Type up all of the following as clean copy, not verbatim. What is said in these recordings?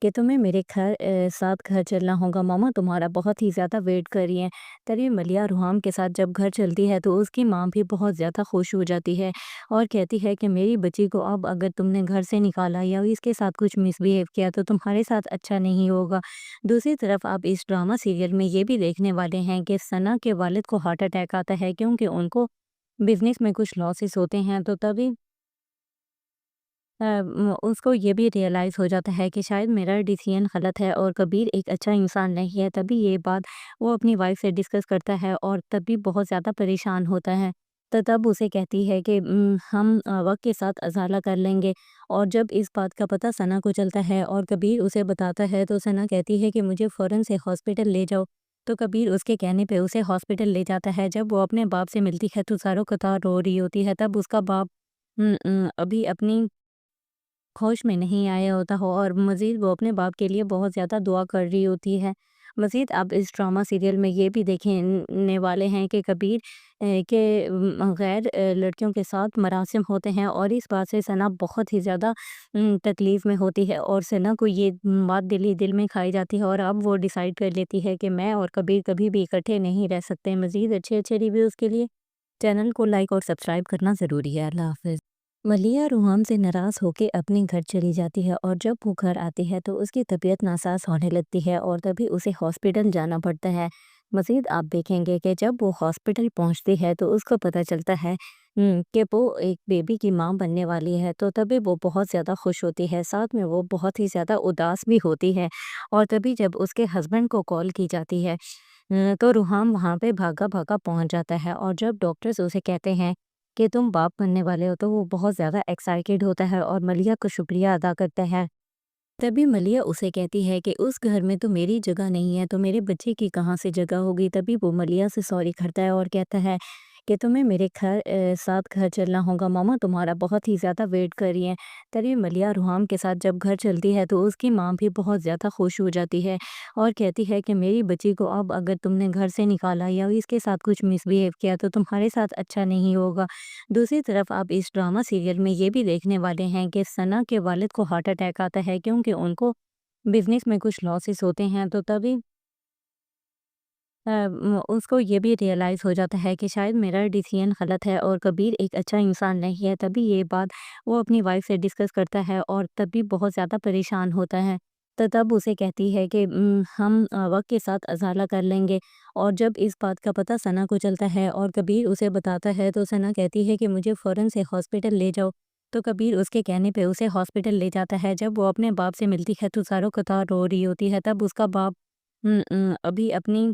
کہ تمہیں میرے ساتھ گھر چلنا ہوگا، ماما تمہارا بہت ہی زیادہ ویٹ کر رہی ہیں۔ تبھی ملیحہ روحام کے ساتھ جب گھر چلتی ہے تو اس کی ماں بھی بہت زیادہ خوش ہو جاتی ہے اور کہتی ہے کہ میری بچی کو اب اگر تم نے گھر سے نکالا یا اس کے ساتھ کچھ مس بیہیو کیا تو تمہارے ساتھ اچھا نہیں ہوگا۔ دوسری طرف آپ اس ڈرامہ سیریل میں یہ بھی دیکھنے والے ہیں کہ ثنا کے والد کو ہارٹ اٹیک آتا ہے کیونکہ ان کو بزنس میں کچھ لاسز ہوتے ہیں، تو تبھی اس کو یہ بھی ریئلائز ہو جاتا ہے کہ شاید میرا ڈیسیژن غلط ہے اور کبیر ایک اچھا انسان نہیں ہے۔ تبھی یہ بات وہ اپنی وائف سے ڈسکس کرتا ہے اور تبھی بہت زیادہ پریشان ہوتا ہے، تو تب اسے کہتی ہے کہ ہم وقت کے ساتھ ازالہ کر لیں گے۔ اور جب اس بات کا پتہ ثنا کو چلتا ہے اور کبیر اسے بتاتا ہے تو ثنا کہتی ہے کہ مجھے فوراً سے ہاسپٹل لے جاؤ، تو کبیر اس کے کہنے پہ اسے ہاسپٹل لے جاتا ہے۔ جب وہ اپنے باپ سے ملتی ہے تو زارو قطار رو رہی ہوتی ہے، تب اس کا باپ ابھی اپنی ہوش میں نہیں آیا ہوتا ہو اور مزید وہ اپنے باپ کے لیے بہت زیادہ دعا کر رہی ہوتی ہے۔ مزید اب اس ڈرامہ سیریل میں یہ بھی دیکھنے والے ہیں کہ کبیر کے غیر لڑکیوں کے ساتھ مراسم ہوتے ہیں اور اس بات سے ثنا بہت ہی زیادہ تکلیف میں ہوتی ہے اور ثنا کو یہ بات دل میں کھائی جاتی ہے اور اب وہ ڈیسائیڈ کر لیتی ہے کہ میں اور کبیر کبھی بھی اکٹھے نہیں رہ سکتے۔ مزید اچھے ریویوز کے لیے چینل کو لائک اور سبسکرائب کرنا ضروری ہے۔ اللہ حافظ۔ ملیحہ روحام سے ناراض ہو کے اپنے گھر چلی جاتی ہے اور جب وہ گھر آتی ہے تو اس کی طبیعت ناساز ہونے لگتی ہے اور تبھی اسے ہاسپٹل جانا پڑتا ہے۔ مزید آپ دیکھیں گے کہ جب وہ ہاسپٹل پہنچتی ہے تو اس کو پتہ چلتا ہے کہ وہ ایک بیبی کی ماں بننے والی ہے، تو تبھی وہ بہت زیادہ خوش ہوتی ہے، ساتھ میں وہ بہت ہی زیادہ اداس بھی ہوتی ہے۔ اور تبھی جب اس کے ہسبینڈ کو کال کی جاتی ہے تو روحام وہاں پہ بھاگا بھاگا پہنچ جاتا ہے اور جب ڈاکٹرز اسے کہتے ہیں کہ تم باپ بننے والے ہو تو وہ بہت زیادہ ایکسائٹیڈ ہوتا ہے اور ملیحہ کو شکریہ ادا کرتا ہے۔ تبھی ملیحہ اسے کہتی ہے کہ اس گھر میں تو میری جگہ نہیں ہے، تو میرے بچے کی کہاں سے جگہ ہوگی۔ تبھی وہ ملیحہ سے سوری کرتا ہے اور کہتا ہے کہ تمہیں میرے ساتھ گھر چلنا ہوگا، ماما تمہارا بہت ہی زیادہ ویٹ کر رہی ہیں۔ تبھی ملیحہ روحام کے ساتھ جب گھر چلتی ہے تو اس کی ماں بھی بہت زیادہ خوش ہو جاتی ہے اور کہتی ہے کہ میری بچی کو اب اگر تم نے گھر سے نکالا یا اس کے ساتھ کچھ مس بیہیو کیا تو تمہارے ساتھ اچھا نہیں ہوگا۔ دوسری طرف آپ اس ڈرامہ سیریل میں یہ بھی دیکھنے والے ہیں کہ ثنا کے والد کو ہارٹ اٹیک آتا ہے کیونکہ ان کو بزنس میں کچھ لاسز ہوتے ہیں، تو تبھی اس کو یہ بھی ریئلائز ہو جاتا ہے کہ شاید میرا ڈیسیژن غلط ہے اور کبیر ایک اچھا انسان نہیں ہے۔ تبھی یہ بات وہ اپنی وائف سے ڈسکس کرتا ہے اور تبھی بہت زیادہ پریشان ہوتا ہے، تو تب اسے کہتی ہے کہ ہم وقت کے ساتھ ازالہ کر لیں گے۔ اور جب اس بات کا پتہ ثنا کو چلتا ہے اور کبیر اسے بتاتا ہے تو ثنا کہتی ہے کہ مجھے فوراً سے ہاسپٹل لے جاؤ، تو کبیر اس کے کہنے پہ اسے ہاسپٹل لے جاتا ہے۔ جب وہ اپنے باپ سے ملتی ہے تو زارو قطار رو رہی ہوتی ہے، تب اس کا باپ ابھی اپنی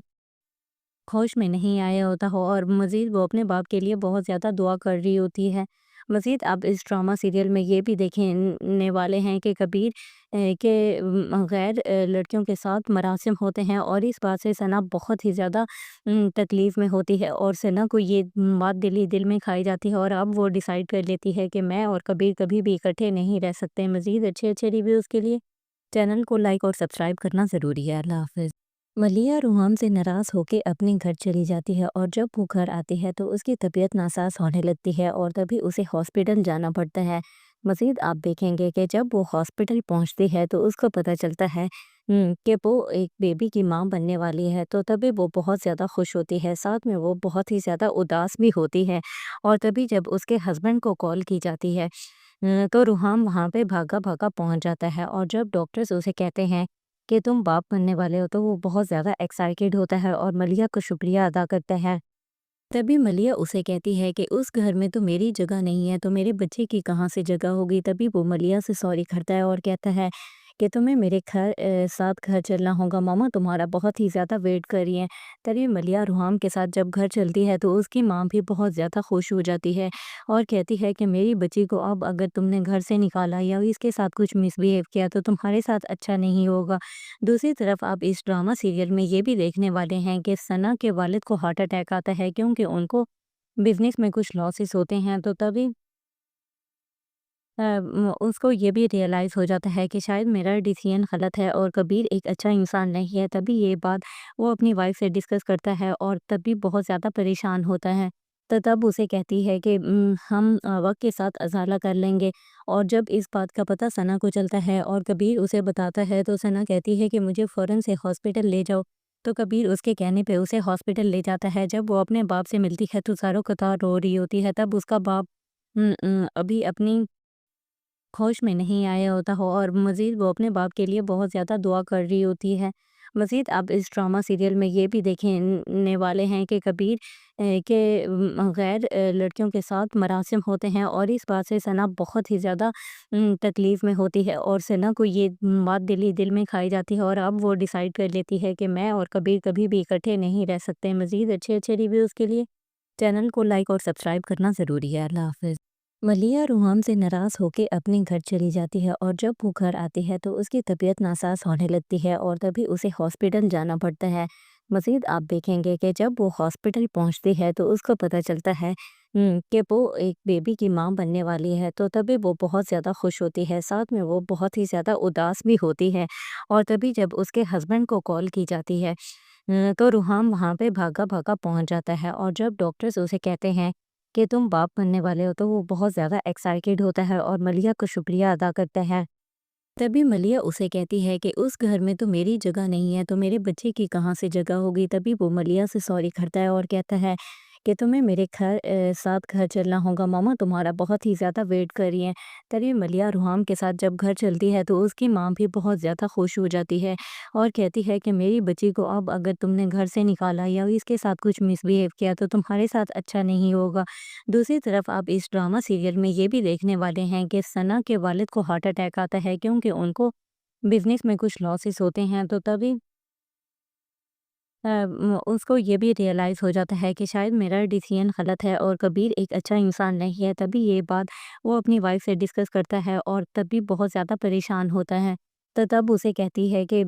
ہوش میں نہیں آیا ہوتا ہو اور مزید وہ اپنے باپ کے لیے بہت زیادہ دعا کر رہی ہوتی ہے۔ مزید اب اس ڈرامہ سیریل میں یہ بھی دیکھنے والے ہیں کہ کبیر کے غیر لڑکیوں کے ساتھ مراسم ہوتے ہیں اور اس بات سے ثنا بہت ہی زیادہ تکلیف میں ہوتی ہے اور ثنا کو یہ بات دل میں کھائی جاتی ہے اور اب وہ ڈیسائیڈ کر لیتی ہے کہ میں اور کبیر کبھی بھی اکٹھے نہیں رہ سکتے۔ مزید اچھے ریویوز کے لیے چینل کو لائک اور سبسکرائب کرنا ضروری ہے۔ اللہ حافظ۔ ملیحہ روحام سے ناراض ہو کے اپنے گھر چلی جاتی ہے اور جب وہ گھر آتی ہے تو اس کی طبیعت ناساز ہونے لگتی ہے اور تبھی اسے ہاسپٹل جانا پڑتا ہے۔ مزید آپ دیکھیں گے کہ جب وہ ہاسپٹل پہنچتی ہے تو اس کو پتہ چلتا ہے کہ وہ ایک بیبی کی ماں بننے والی ہے، تو تبھی وہ بہت زیادہ خوش ہوتی ہے، ساتھ میں وہ بہت ہی زیادہ اداس بھی ہوتی ہے اور تبھی جب اس کے ہسبینڈ کو کال کی جاتی ہے تو روحام وہاں پہ بھاگا بھاگا پہنچ جاتا ہے اور جب ڈاکٹرز اسے کہتے ہیں کہ تم باپ بننے والے ہو تو وہ بہت زیادہ ایکسائٹیڈ ہوتا ہے اور ملیحہ کو شکریہ ادا کرتا ہے۔ تبھی ملیحہ اسے کہتی ہے کہ اس گھر میں تو میری جگہ نہیں ہے، تو میرے بچے کی کہاں سے جگہ ہوگی۔ تبھی وہ ملیحہ سے سوری کرتا ہے اور کہتا ہے کہ تمہیں میرے ساتھ گھر چلنا ہوگا، ماما تمہارا بہت ہی زیادہ ویٹ کر رہی ہیں۔ تبھی ملیحہ روحام کے ساتھ جب گھر چلتی ہے تو اس کی ماں بھی بہت زیادہ خوش ہو جاتی ہے اور کہتی ہے کہ میری بچی کو اب اگر تم نے گھر سے نکالا یا اس کے ساتھ کچھ مس بیہیو کیا تو تمہارے ساتھ اچھا نہیں ہوگا۔ دوسری طرف آپ اس ڈرامہ سیریل میں یہ بھی دیکھنے والے ہیں کہ ثنا کے والد کو ہارٹ اٹیک آتا ہے کیونکہ ان کو بزنس میں کچھ لاسز ہوتے ہیں، تو تبھی اس کو یہ بھی ریئلائز ہو جاتا ہے کہ شاید میرا ڈیسیژن غلط ہے اور کبیر ایک اچھا انسان نہیں ہے۔ تبھی یہ بات وہ اپنی وائف سے ڈسکس کرتا ہے اور تبھی بہت زیادہ پریشان ہوتا ہے، تو تب اسے کہتی ہے کہ ہم وقت کے ساتھ ازالہ کر لیں گے۔ اور جب اس بات کا پتہ ثنا کو چلتا ہے اور کبیر اسے بتاتا ہے تو ثنا کہتی ہے کہ مجھے فوراً سے ہاسپٹل لے جاؤ۔ تو کبیر اس کے کہنے پہ اسے ہاسپٹل لے جاتا ہے۔ جب وہ اپنے باپ سے ملتی ہے تو زارو قطار رو رہی ہوتی ہے۔ تب اس کا باپ ابھی اپنی ہوش میں نہیں آیا ہوتا ہو اور مزید وہ اپنے باپ کے لیے بہت زیادہ دعا کر رہی ہوتی ہے۔ مزید اب اس ڈرامہ سیریل میں یہ بھی دیکھنے والے ہیں کہ کبیر کے غیر لڑکیوں کے ساتھ مراسم ہوتے ہیں اور اس بات سے ثنا بہت ہی زیادہ تکلیف میں ہوتی ہے اور ثنا کو یہ بات دل میں کھائی جاتی ہے اور اب وہ ڈیسائیڈ کر لیتی ہے کہ میں اور کبیر کبھی بھی اکٹھے نہیں رہ سکتے۔ مزید اچھے ریویوز کے لیے چینل کو لائک اور سبسکرائب کرنا ضروری ہے۔ اللہ حافظ۔ ملیحہ روحام سے ناراض ہو کے اپنے گھر چلی جاتی ہے اور جب وہ گھر آتی ہے تو اس کی طبیعت ناساز ہونے لگتی ہے اور تبھی اسے ہاسپٹل جانا پڑتا ہے۔ مزید آپ دیکھیں گے کہ جب وہ ہاسپٹل پہنچتی ہے تو اس کو پتہ چلتا ہے کہ وہ ایک بیبی کی ماں بننے والی ہے، تو تبھی وہ بہت زیادہ خوش ہوتی ہے، ساتھ میں وہ بہت ہی زیادہ اداس بھی ہوتی ہے۔ اور تبھی جب اس کے ہسبینڈ کو کال کی جاتی ہے تو روحام وہاں پہ بھاگا بھاگا پہنچ جاتا ہے اور جب ڈاکٹرز اسے کہتے ہیں کہ تم باپ بننے والے ہو تو وہ بہت زیادہ ایکسائٹیڈ ہوتا ہے اور ملیحہ کو شکریہ ادا کرتا ہے۔ تبھی ملیحہ اسے کہتی ہے کہ اس گھر میں تو میری جگہ نہیں ہے تو میرے بچے کی کہاں سے جگہ ہوگی۔ تبھی وہ ملیحہ سے سوری کرتا ہے اور کہتا ہے کہ تمہیں میرے ساتھ گھر چلنا ہوگا، ماما تمہارا بہت ہی زیادہ ویٹ کر رہی ہیں۔ تبھی ملیحہ روحام کے ساتھ جب گھر چلتی ہے تو اس کی ماں بھی بہت زیادہ خوش ہو جاتی ہے اور کہتی ہے کہ میری بچی کو اب اگر تم نے گھر سے نکالا یا اس کے ساتھ کچھ مس بیہیو کیا تو تمہارے ساتھ اچھا نہیں ہوگا۔ دوسری طرف آپ اس ڈرامہ سیریل میں یہ بھی دیکھنے والے ہیں کہ ثنا کے والد کو ہارٹ اٹیک آتا ہے کیونکہ ان کو بزنس میں کچھ لاسز ہوتے ہیں، تو تبھی اس کو یہ بھی ریئلائز ہو جاتا ہے کہ شاید میرا ڈیسیژن غلط ہے اور کبیر ایک اچھا انسان نہیں ہے۔ تبھی یہ بات وہ اپنی وائف سے ڈسکس کرتا ہے اور تبھی بہت زیادہ پریشان ہوتا ہے۔ تو تب اسے کہتی ہے کہ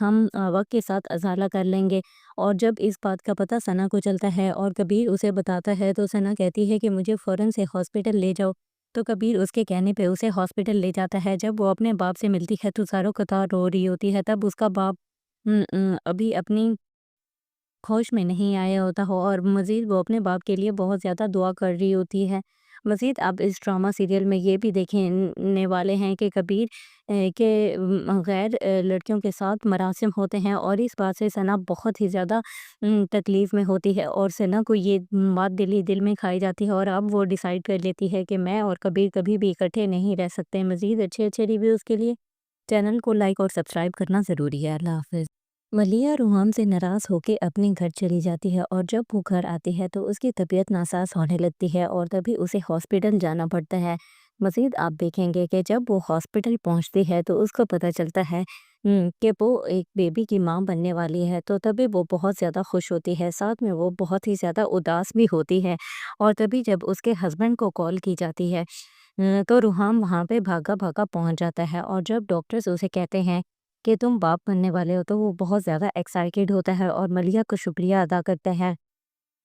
ہم وقت کے ساتھ ازالہ کر لیں گے۔ اور جب اس بات کا پتہ ثنا کو چلتا ہے اور کبیر اسے بتاتا ہے تو ثنا کہتی ہے کہ مجھے فوراً سے ہاسپٹل لے جاؤ۔ تو کبیر اس کے کہنے پہ اسے ہاسپٹل لے جاتا ہے۔ جب وہ اپنے باپ سے ملتی ہے تو زارو قطار رو رہی ہوتی ہے۔ تب اس کا باپ ابھی اپنی ہوش میں نہیں آیا ہوتا ہو اور مزید وہ اپنے باپ کے لیے بہت زیادہ دعا کر رہی ہوتی ہے۔ مزید اب اس ڈرامہ سیریل میں یہ بھی دیکھنے والے ہیں کہ کبیر کے غیر لڑکیوں کے ساتھ مراسم ہوتے ہیں اور اس بات سے ثنا بہت ہی زیادہ تکلیف میں ہوتی ہے اور ثنا کو یہ بات دل میں کھائی جاتی ہے اور اب وہ ڈیسائیڈ کر لیتی ہے کہ میں اور کبیر کبھی بھی اکٹھے نہیں رہ سکتے۔ مزید اچھے ریویوز کے لیے چینل کو لائک اور سبسکرائب کرنا ضروری ہے۔ اللہ حافظ۔ ملیحہ روحام سے ناراض ہو کے اپنے گھر چلی جاتی ہے اور جب وہ گھر آتی ہے تو اس کی طبیعت ناساز ہونے لگتی ہے اور تبھی اسے ہاسپٹل جانا پڑتا ہے۔ مزید آپ دیکھیں گے کہ جب وہ ہاسپٹل پہنچتی ہے تو اس کو پتہ چلتا ہے کہ وہ ایک بیبی کی ماں بننے والی ہے، تو تبھی وہ بہت زیادہ خوش ہوتی ہے، ساتھ میں وہ بہت ہی زیادہ اداس بھی ہوتی ہے۔ اور تبھی جب اس کے ہسبینڈ کو کال کی جاتی ہے تو روحام وہاں پہ بھاگا بھاگا پہنچ جاتا ہے اور جب ڈاکٹرز اسے کہتے ہیں کہ تم باپ بننے والے ہو تو وہ بہت زیادہ ایکسائٹیڈ ہوتا ہے اور ملیحہ کو شکریہ ادا کرتا ہے۔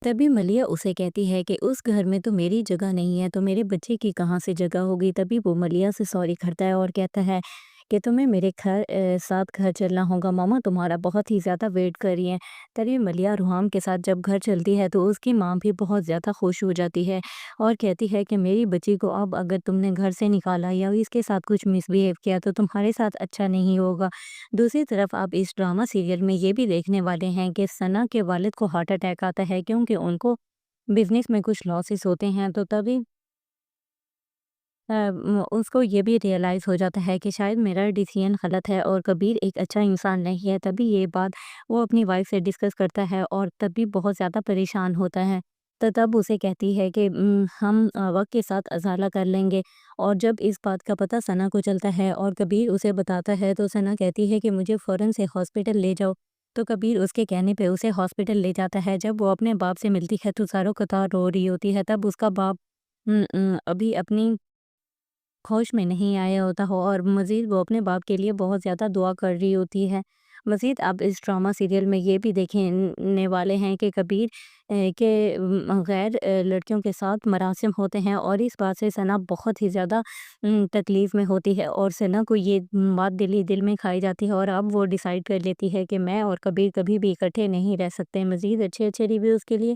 تبھی ملیحہ اسے کہتی ہے کہ اس گھر میں تو میری جگہ نہیں ہے تو میرے بچے کی کہاں سے جگہ ہوگی۔ تبھی وہ ملیحہ سے سوری کرتا ہے اور کہتا ہے کہ تمہیں میرے ساتھ گھر چلنا ہوگا، ماما تمہارا بہت ہی زیادہ ویٹ کر رہی ہیں۔ تبھی ملیحہ روحام کے ساتھ جب گھر چلتی ہے تو اس کی ماں بھی بہت زیادہ خوش ہو جاتی ہے اور کہتی ہے کہ میری بچی کو اب اگر تم نے گھر سے نکالا یا اس کے ساتھ کچھ مس بیہیو کیا تو تمہارے ساتھ اچھا نہیں ہوگا۔ دوسری طرف آپ اس ڈرامہ سیریل میں یہ بھی دیکھنے والے ہیں کہ ثنا کے والد کو ہارٹ اٹیک آتا ہے کیونکہ ان کو بزنس میں کچھ لاسز ہوتے ہیں، تو تبھی اس کو یہ بھی ریئلائز ہو جاتا ہے کہ شاید میرا ڈیسیژن غلط ہے اور کبیر ایک اچھا انسان نہیں ہے۔ تبھی یہ بات وہ اپنی وائف سے ڈسکس کرتا ہے اور تبھی بہت زیادہ پریشان ہوتا ہے۔ تو تب اسے کہتی ہے کہ ہم وقت کے ساتھ ازالہ کر لیں گے۔ اور جب اس بات کا پتہ ثنا کو چلتا ہے اور کبیر اسے بتاتا ہے تو ثنا کہتی ہے کہ مجھے فوراً سے ہاسپٹل لے جاؤ۔ تو کبیر اس کے کہنے پہ اسے ہاسپٹل لے جاتا ہے۔ جب وہ اپنے باپ سے ملتی ہے تو زارو قطار رو رہی ہوتی ہے۔ تب اس کا باپ ابھی اپنی ہوش میں نہیں آیا ہوتا ہو اور مزید وہ اپنے باپ کے لیے بہت زیادہ دعا کر رہی ہوتی ہے۔ مزید اب اس ڈرامہ سیریل میں یہ بھی دیکھنے والے ہیں کہ کبیر کے غیر لڑکیوں کے ساتھ مراسم ہوتے ہیں اور اس بات سے ثنا بہت ہی زیادہ تکلیف میں ہوتی ہے اور ثنا کو یہ بات دل میں کھائی جاتی ہے اور اب وہ ڈیسائیڈ کر لیتی ہے کہ میں اور کبیر کبھی بھی اکٹھے نہیں رہ سکتے۔ مزید اچھے ریویوز کے لیے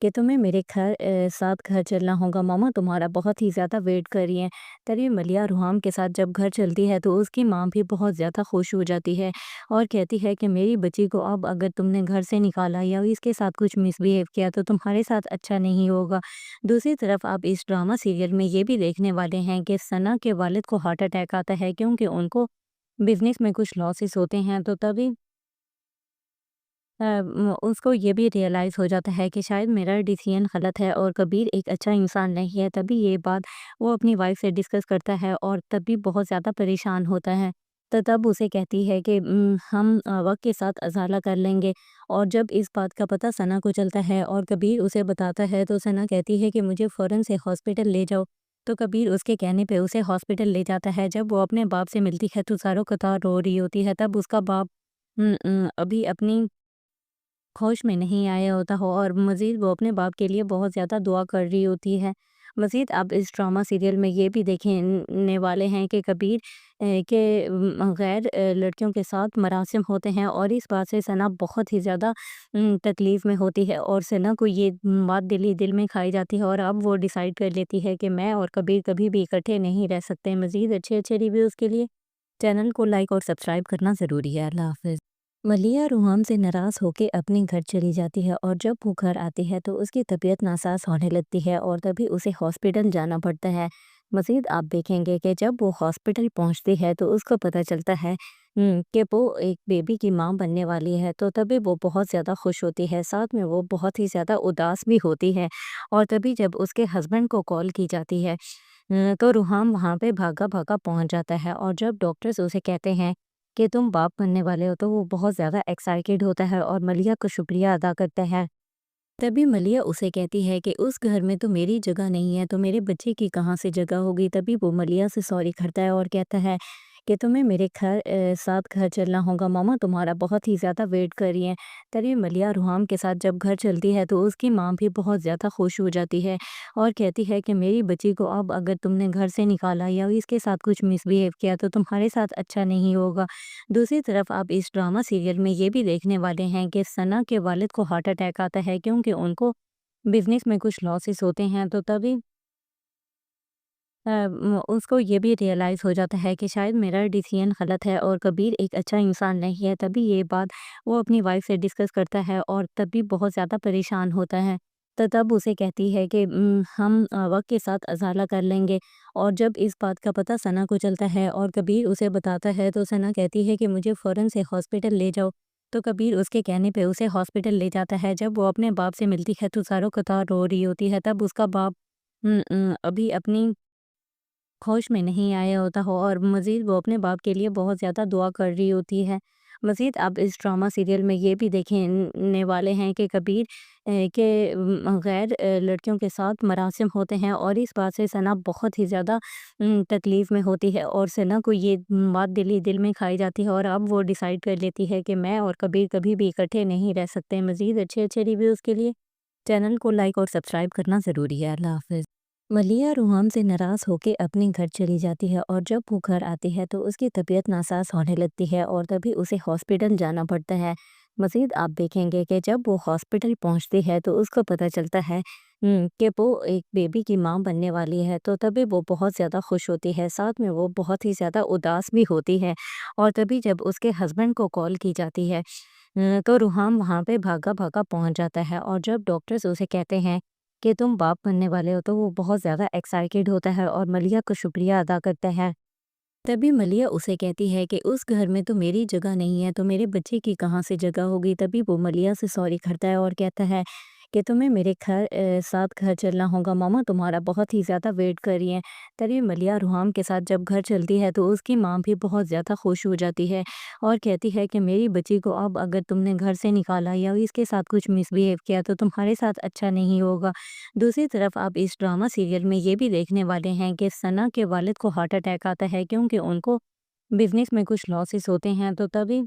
کہ تمہیں میرے ساتھ گھر چلنا ہوگا، ماما تمہارا بہت ہی زیادہ ویٹ کر رہی ہیں۔ تبھی ملیحہ روحام کے ساتھ جب گھر چلتی ہے تو اس کی ماں بھی بہت زیادہ خوش ہو جاتی ہے اور کہتی ہے کہ میری بچی کو اب اگر تم نے گھر سے نکالا یا اس کے ساتھ کچھ مس بیہیو کیا تو تمہارے ساتھ اچھا نہیں ہوگا۔ دوسری طرف آپ اس ڈرامہ سیریل میں یہ بھی دیکھنے والے ہیں کہ ثنا کے والد کو ہارٹ اٹیک آتا ہے کیونکہ ان کو بزنس میں کچھ لاسز ہوتے ہیں، تو تبھی اس کو یہ بھی ریئلائز ہو جاتا ہے کہ شاید میرا ڈیسیژن غلط ہے اور کبیر ایک اچھا انسان نہیں ہے۔ تبھی یہ بات وہ اپنی وائف سے ڈسکس کرتا ہے اور تب بھی بہت زیادہ پریشان ہوتا ہے، تو تب اسے کہتی ہے کہ ہم وقت کے ساتھ ازالہ کر لیں گے۔ اور جب اس بات کا پتہ ثنا کو چلتا ہے اور کبیر اسے بتاتا ہے تو ثنا کہتی ہے کہ مجھے فوراً سے ہاسپٹل لے جاؤ، تو کبیر اس کے کہنے پہ اسے ہاسپٹل لے جاتا ہے۔ جب وہ اپنے باپ سے ملتی ہے تو زارو قطار رو رہی ہوتی ہے، تب اس کا باپ ابھی اپنی ہوش میں نہیں آیا ہوتا ہو اور مزید وہ اپنے باپ کے لیے بہت زیادہ دعا کر رہی ہوتی ہے۔ مزید اب اس ڈرامہ سیریل میں یہ بھی دیکھنے والے ہیں کہ کبیر کے غیر لڑکیوں کے ساتھ مراسم ہوتے ہیں اور اس بات سے ثنا بہت ہی زیادہ تکلیف میں ہوتی ہے اور ثنا کو یہ بات دل میں کھائی جاتی ہے اور اب وہ ڈیسائیڈ کر لیتی ہے کہ میں اور کبیر کبھی بھی اکٹھے نہیں رہ سکتے۔ مزید اچھے ریویوز کے لیے چینل کو لائک اور سبسکرائب کرنا ضروری ہے۔ اللہ حافظ۔ ملیحہ روحام سے ناراض ہو کے اپنے گھر چلی جاتی ہے اور جب وہ گھر آتی ہے تو اس کی طبیعت ناساز ہونے لگتی ہے اور تبھی اسے ہاسپٹل جانا پڑتا ہے۔ مزید آپ دیکھیں گے کہ جب وہ ہاسپٹل پہنچتی ہے تو اس کو پتہ چلتا ہے کہ وہ ایک بیبی کی ماں بننے والی ہے، تو تبھی وہ بہت زیادہ خوش ہوتی ہے، ساتھ میں وہ بہت ہی زیادہ اداس بھی ہوتی ہے۔ اور تبھی جب اس کے ہسبینڈ کو کال کی جاتی ہے تو روحام وہاں پہ بھاگا بھاگا پہنچ جاتا ہے اور جب ڈاکٹرز اسے کہتے ہیں کہ تم باپ بننے والے ہو تو وہ بہت زیادہ ایکسائٹیڈ ہوتا ہے اور ملیحہ کو شکریہ ادا کرتا ہے۔ تبھی ملیحہ اسے کہتی ہے کہ اس گھر میں تو میری جگہ نہیں ہے، تو میرے بچے کی کہاں سے جگہ ہوگی۔ تبھی وہ ملیحہ سے سوری کرتا ہے اور کہتا ہے کہ تمہیں میرے ساتھ گھر چلنا ہوگا، ماما تمہارا بہت ہی زیادہ ویٹ کر رہی ہیں۔ تبھی ملیحہ روحام کے ساتھ جب گھر چلتی ہے تو اس کی ماں بھی بہت زیادہ خوش ہو جاتی ہے اور کہتی ہے کہ میری بچی کو اب اگر تم نے گھر سے نکالا یا اس کے ساتھ کچھ مس بیہیو کیا تو تمہارے ساتھ اچھا نہیں ہوگا۔ دوسری طرف آپ اس ڈرامہ سیریل میں یہ بھی دیکھنے والے ہیں کہ ثنا کے والد کو ہارٹ اٹیک آتا ہے کیونکہ ان کو بزنس میں کچھ لاسز ہوتے ہیں، تو تبھی اس کو یہ بھی ریئلائز ہو جاتا ہے کہ شاید میرا ڈیسیژن غلط ہے اور کبیر ایک اچھا انسان نہیں ہے۔ تبھی یہ بات وہ اپنی وائف سے ڈسکس کرتا ہے اور تب بھی بہت زیادہ پریشان ہوتا ہے، تو تب اسے کہتی ہے کہ ہم وقت کے ساتھ ازالہ کر لیں گے۔ اور جب اس بات کا پتہ ثنا کو چلتا ہے اور کبیر اسے بتاتا ہے تو ثنا کہتی ہے کہ مجھے فوراً سے ہاسپٹل لے جاؤ، تو کبیر اس کے کہنے پہ اسے ہاسپٹل لے جاتا ہے۔ جب وہ اپنے باپ سے ملتی ہے تو زارو قطار رو رہی ہوتی ہے، تب اس کا باپ ابھی اپنی ہوش میں نہیں آیا ہوتا ہو اور مزید وہ اپنے باپ کے لیے بہت زیادہ دعا کر رہی ہوتی ہے۔ مزید اب اس ڈرامہ سیریل میں یہ بھی دیکھنے والے ہیں کہ کبیر کے غیر لڑکیوں کے ساتھ مراسم ہوتے ہیں اور اس بات سے ثنا بہت ہی زیادہ تکلیف میں ہوتی ہے اور ثنا کو یہ بات دل میں کھائی جاتی ہے اور اب وہ ڈیسائیڈ کر لیتی ہے کہ میں اور کبیر کبھی بھی اکٹھے نہیں رہ سکتے۔ مزید اچھے ریویوز کے لیے چینل کو لائک اور سبسکرائب کرنا ضروری ہے۔ اللہ حافظ۔ ملیحہ روحام سے ناراض ہو کے اپنے گھر چلی جاتی ہے اور جب وہ گھر آتی ہے تو اس کی طبیعت ناساز ہونے لگتی ہے اور تبھی اسے ہاسپٹل جانا پڑتا ہے۔ مزید آپ دیکھیں گے کہ جب وہ ہاسپٹل پہنچتی ہے تو اس کو پتہ چلتا ہے کہ وہ ایک بیبی کی ماں بننے والی ہے، تو تبھی وہ بہت زیادہ خوش ہوتی ہے، ساتھ میں وہ بہت ہی زیادہ اداس بھی ہوتی ہے اور تبھی جب اس کے ہسبینڈ کو کال کی جاتی ہے تو روحام وہاں پہ بھاگا بھاگا پہنچ جاتا ہے اور جب ڈاکٹرز اسے کہتے ہیں کہ تم باپ بننے والے ہو تو وہ بہت زیادہ ایکسائٹیڈ ہوتا ہے اور ملیحہ کو شکریہ ادا کرتا ہے۔ تبھی ملیحہ اسے کہتی ہے کہ اس گھر میں تو میری جگہ نہیں ہے، تو میرے بچے کی کہاں سے جگہ ہوگی۔ تبھی وہ ملیحہ سے سوری کرتا ہے اور کہتا ہے کہ تمہیں میرے ساتھ گھر چلنا ہوگا، ماما تمہارا بہت ہی زیادہ ویٹ کر رہی ہیں۔ تبھی ملیحہ روحام کے ساتھ جب گھر چلتی ہے تو اس کی ماں بھی بہت زیادہ خوش ہو جاتی ہے اور کہتی ہے کہ میری بچی کو اب اگر تم نے گھر سے نکالا یا اس کے ساتھ کچھ مس بیہیو کیا تو تمہارے ساتھ اچھا نہیں ہوگا۔ دوسری طرف آپ اس ڈرامہ سیریل میں یہ بھی دیکھنے والے ہیں کہ ثنا کے والد کو ہارٹ اٹیک آتا ہے کیونکہ ان کو بزنس میں کچھ لاسز ہوتے ہیں، تو تبھی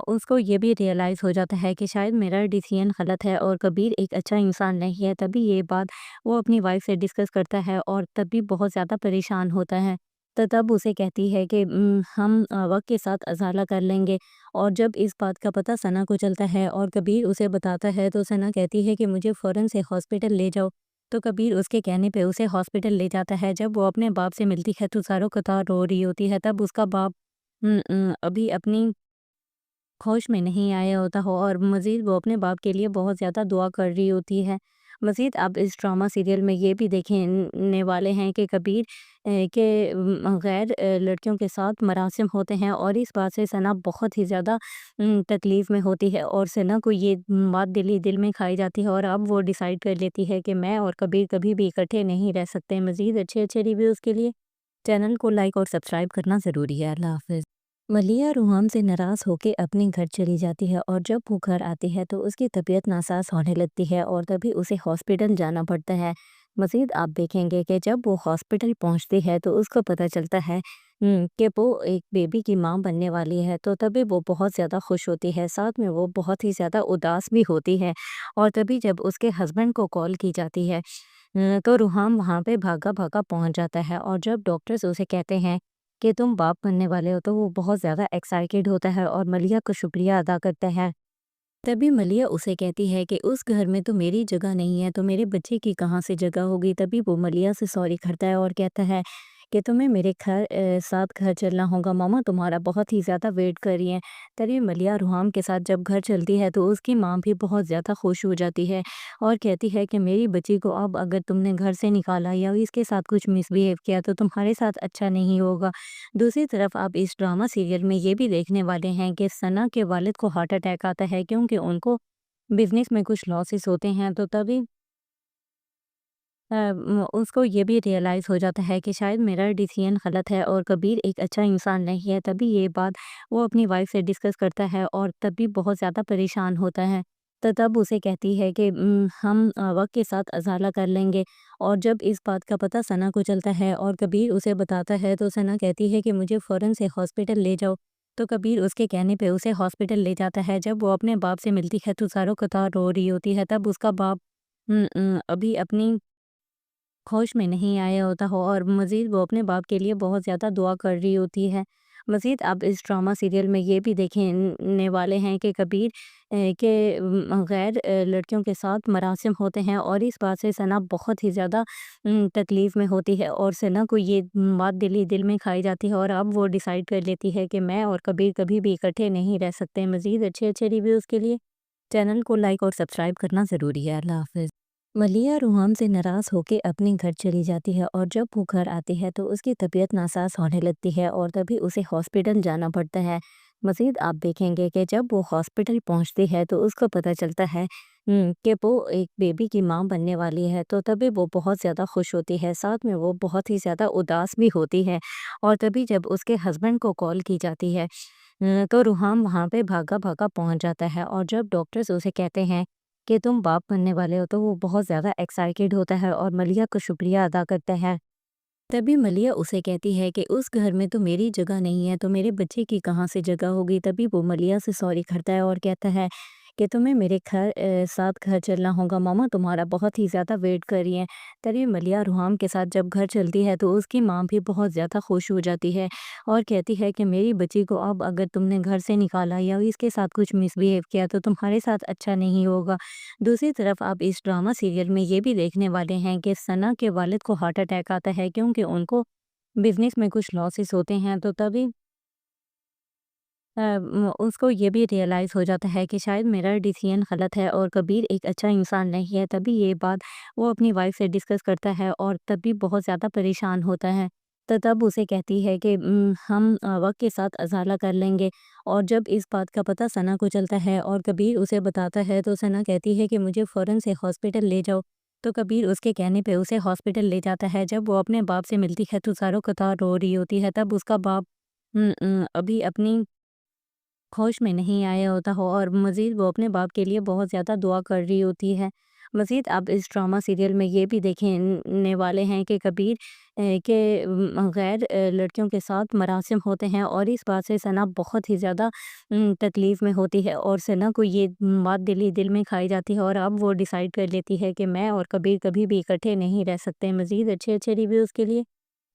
اس کو یہ بھی ریئلائز ہو جاتا ہے کہ شاید میرا ڈیسیژن غلط ہے اور کبیر ایک اچھا انسان نہیں ہے۔ تبھی یہ بات وہ اپنی وائف سے ڈسکس کرتا ہے اور تب بھی بہت زیادہ پریشان ہوتا ہے، تو تب اسے کہتی ہے کہ ہم وقت کے ساتھ ازالہ کر لیں گے۔ اور جب اس بات کا پتہ ثنا کو چلتا ہے اور کبیر اسے بتاتا ہے تو ثنا کہتی ہے کہ مجھے فوراً سے ہاسپٹل لے جاؤ۔ تو کبیر اس کے کہنے پہ اسے ہاسپٹل لے جاتا ہے۔ جب وہ اپنے باپ سے ملتی ہے تو زاروں قطار رو رہی ہوتی ہے۔ تب اس کا باپ ابھی اپنی ہوش میں نہیں آیا ہوتا ہو اور مزید وہ اپنے باپ کے لیے بہت زیادہ دعا کر رہی ہوتی ہے۔ مزید آپ اس ڈرامہ سیریل میں یہ بھی دیکھنے والے ہیں کہ کبیر کے غیر لڑکیوں کے ساتھ مراسم ہوتے ہیں اور اس بات سے ثنا بہت ہی زیادہ تکلیف میں ہوتی ہے اور ثنا کو یہ بات دل میں کھائی جاتی ہے اور اب وہ ڈیسائیڈ کر لیتی ہے کہ میں اور کبیر کبھی بھی اکٹھے نہیں رہ سکتے۔ مزید اچھے ریویوز کے لیے چینل کو لائک اور سبسکرائب کرنا ضروری ہے۔ اللہ حافظ۔ ملیحہ روحام سے ناراض ہو کے اپنے گھر چلی جاتی ہے اور جب وہ گھر آتی ہے تو اس کی طبیعت ناساز ہونے لگتی ہے اور تبھی اسے ہاسپٹل جانا پڑتا ہے۔ مزید آپ دیکھیں گے کہ جب وہ ہاسپٹل پہنچتی ہے تو اس کو پتہ چلتا ہے کہ وہ ایک بیبی کی ماں بننے والی ہے، تو تبھی وہ بہت زیادہ خوش ہوتی ہے، ساتھ میں وہ بہت ہی زیادہ اداس بھی ہوتی ہے۔ اور تبھی جب اس کے ہسبینڈ کو کال کی جاتی ہے تو روحام وہاں پہ بھاگا بھاگا پہنچ جاتا ہے اور جب ڈاکٹرز اسے کہتے ہیں کہ تم باپ بننے والے ہو تو وہ بہت زیادہ ایکسائٹیڈ ہوتا ہے اور ملیحہ کو شکریہ ادا کرتا ہے۔ تبھی ملیحہ اسے کہتی ہے کہ اس گھر میں تو میری جگہ نہیں ہے تو میرے بچے کی کہاں سے جگہ ہوگی۔ تبھی وہ ملیحہ سے سوری کرتا ہے اور کہتا ہے کہ تمہیں میرے ساتھ گھر چلنا ہوگا، ماما تمہارا بہت ہی زیادہ ویٹ کر رہی ہیں۔ تبھی ملیحہ روحام کے ساتھ جب گھر چلتی ہے تو اس کی ماں بھی بہت زیادہ خوش ہو جاتی ہے اور کہتی ہے کہ میری بچی کو اب اگر تم نے گھر سے نکالا یا اس کے ساتھ کچھ مس بیہیو کیا تو تمہارے ساتھ اچھا نہیں ہوگا۔ دوسری طرف آپ اس ڈرامہ سیریل میں یہ بھی دیکھنے والے ہیں کہ ثنا کے والد کو ہارٹ اٹیک آتا ہے کیونکہ ان کو بزنس میں کچھ لاسز ہوتے ہیں، تو تبھی اس کو یہ بھی ریئلائز ہو جاتا ہے کہ شاید میرا ڈیسیژن غلط ہے اور کبیر ایک اچھا انسان نہیں ہے۔ تبھی یہ بات وہ اپنی وائف سے ڈسکس کرتا ہے اور تبھی بہت زیادہ پریشان ہوتا ہے۔ تو تب اسے کہتی ہے کہ ہم وقت کے ساتھ ازالہ کر لیں گے۔ اور جب اس بات کا پتہ ثنا کو چلتا ہے اور کبیر اسے بتاتا ہے تو ثنا کہتی ہے کہ مجھے فوراً سے ہاسپٹل لے جاؤ۔ تو کبیر اس کے کہنے پہ اسے ہاسپٹل لے جاتا ہے۔ جب وہ اپنے باپ سے ملتی ہے تو زاروں قطار رو رہی ہوتی ہے۔ تب اس کا باپ ابھی اپنی ہوش میں نہیں آیا ہوتا ہو اور مزید وہ اپنے باپ کے لیے بہت زیادہ دعا کر رہی ہوتی ہے۔ مزید آپ اس ڈرامہ سیریل میں یہ بھی دیکھنے والے ہیں کہ کبیر کے غیر لڑکیوں کے ساتھ مراسم ہوتے ہیں اور اس بات سے ثنا بہت ہی زیادہ تکلیف میں ہوتی ہے اور ثنا کو یہ بات دل میں کھائی جاتی ہے اور اب وہ ڈیسائیڈ کر لیتی ہے کہ میں اور کبیر کبھی بھی اکٹھے نہیں رہ سکتے۔ مزید اچھے ریویوز کے لیے چینل کو لائک اور سبسکرائب کرنا ضروری ہے۔ اللہ حافظ۔ ملیحہ روحام سے ناراض ہو کے اپنے گھر چلی جاتی ہے اور جب وہ گھر آتی ہے تو اس کی طبیعت ناساز ہونے لگتی ہے اور تبھی اسے ہاسپٹل جانا پڑتا ہے۔ مزید آپ دیکھیں گے کہ جب وہ ہاسپٹل پہنچتی ہے تو اس کو پتہ چلتا ہے کہ وہ ایک بیبی کی ماں بننے والی ہے، تو تبھی وہ بہت زیادہ خوش ہوتی ہے، ساتھ میں وہ بہت ہی زیادہ اداس بھی ہوتی ہے۔ اور تبھی جب اس کے ہسبینڈ کو کال کی جاتی ہے تو روحام وہاں پہ بھاگا بھاگا پہنچ جاتا ہے اور جب ڈاکٹرز اسے کہتے ہیں کہ تم باپ بننے والے ہو تو وہ بہت زیادہ ایکسائٹیڈ ہوتا ہے اور ملیحہ کو شکریہ ادا کرتا ہے۔ تبھی ملیحہ اسے کہتی ہے کہ اس گھر میں تو میری جگہ نہیں ہے تو میرے بچے کی کہاں سے جگہ ہوگی۔ تبھی وہ ملیحہ سے سوری کرتا ہے اور کہتا ہے کہ تمہیں میرے ساتھ گھر چلنا ہوگا، ماما تمہارا بہت ہی زیادہ ویٹ کر رہی ہیں۔ تبھی ملیحہ روحام کے ساتھ جب گھر چلتی ہے تو اس کی ماں بھی بہت زیادہ خوش ہو جاتی ہے اور کہتی ہے کہ میری بچی کو اب اگر تم نے گھر سے نکالا یا اس کے ساتھ کچھ مس بیہیو کیا تو تمہارے ساتھ اچھا نہیں ہوگا۔ دوسری طرف آپ اس ڈرامہ سیریل میں یہ بھی دیکھنے والے ہیں کہ ثنا کے والد کو ہارٹ اٹیک آتا ہے کیونکہ ان کو بزنس میں کچھ لاسز ہوتے ہیں، تو تبھی اس کو یہ بھی ریئلائز ہو جاتا ہے کہ شاید میرا ڈیسیژن غلط ہے اور کبیر ایک اچھا انسان نہیں ہے۔ تبھی یہ بات وہ اپنی وائف سے ڈسکس کرتا ہے اور تبھی بہت زیادہ پریشان ہوتا ہے۔ تو تب اسے کہتی ہے کہ ہم وقت کے ساتھ ازالہ کر لیں گے۔ اور جب اس بات کا پتہ ثنا کو چلتا ہے اور کبیر اسے بتاتا ہے تو ثنا کہتی ہے کہ مجھے فوراً سے ہاسپٹل لے جاؤ۔ تو کبیر اس کے کہنے پہ اسے ہاسپٹل لے جاتا ہے۔ جب وہ اپنے باپ سے ملتی ہے تو زاروں قطار رو رہی ہوتی ہے۔ تب اس کا باپ ابھی اپنی ہوش میں نہیں آیا ہوتا ہو اور مزید وہ اپنے باپ کے لیے بہت زیادہ دعا کر رہی ہوتی ہے۔ مزید آپ اس ڈرامہ سیریل میں یہ بھی دیکھنے والے ہیں کہ کبیر کے غیر لڑکیوں کے ساتھ مراسم ہوتے ہیں اور اس بات سے ثنا بہت ہی زیادہ تکلیف میں ہوتی ہے اور ثنا کو یہ بات دل میں کھائی جاتی ہے اور اب وہ ڈیسائیڈ کر لیتی ہے کہ میں اور کبیر کبھی بھی اکٹھے نہیں رہ سکتے۔ مزید اچھے ریویوز کے لیے